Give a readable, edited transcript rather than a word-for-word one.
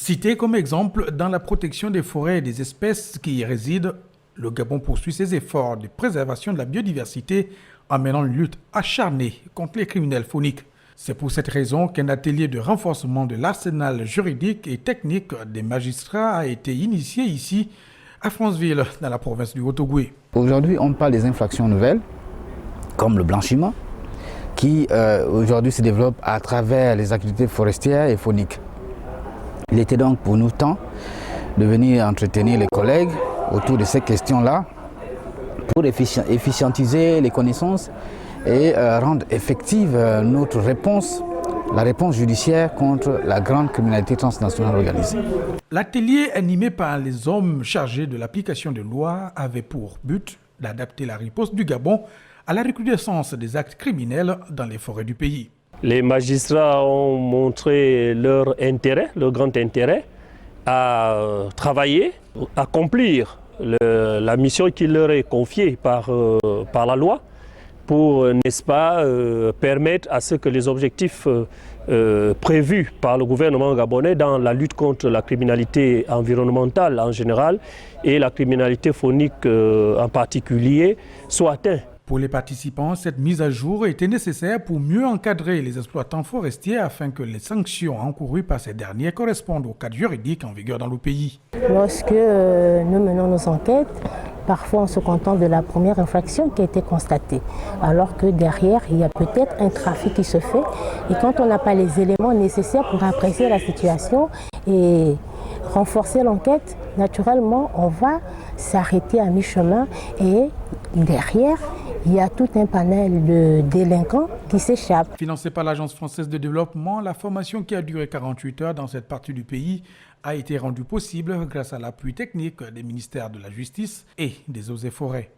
Cité comme exemple dans la protection des forêts et des espèces qui y résident, le Gabon poursuit ses efforts de préservation de la biodiversité en menant une lutte acharnée contre les criminels fauniques. C'est pour cette raison qu'un atelier de renforcement de l'arsenal juridique et technique des magistrats a été initié ici à Franceville, dans la province du Haut-Ogooué. Aujourd'hui, on parle des infractions nouvelles, comme le blanchiment, qui aujourd'hui se développe à travers les activités forestières et fauniques. Il était donc pour nous temps de venir entretenir les collègues autour de ces questions-là pour efficientiser les connaissances et rendre effective notre réponse, la réponse judiciaire contre la grande criminalité transnationale organisée. L'atelier animé par les hommes chargés de l'application de lois avait pour but d'adapter la riposte du Gabon à la recrudescence des actes criminels dans les forêts du pays. Les magistrats ont montré leur intérêt, leur grand intérêt à travailler, accomplir la mission qui leur est confiée par la loi pour, n'est-ce pas, permettre à ce que les objectifs prévus par le gouvernement gabonais dans la lutte contre la criminalité environnementale en général et la criminalité faunique en particulier soient atteints. Pour les participants, cette mise à jour était nécessaire pour mieux encadrer les exploitants forestiers afin que les sanctions encourues par ces derniers correspondent au cadre juridique en vigueur dans le pays. Lorsque nous menons nos enquêtes, parfois on se contente de la première infraction qui a été constatée, alors que derrière il y a peut-être un trafic qui se fait. Et quand on n'a pas les éléments nécessaires pour apprécier la situation et renforcer l'enquête, naturellement on va s'arrêter à mi-chemin et derrière il y a tout un panel de délinquants qui s'échappent. Financée par l'Agence française de développement, la formation qui a duré 48 heures dans cette partie du pays a été rendue possible grâce à l'appui technique des ministères de la Justice et des Eaux et Forêts.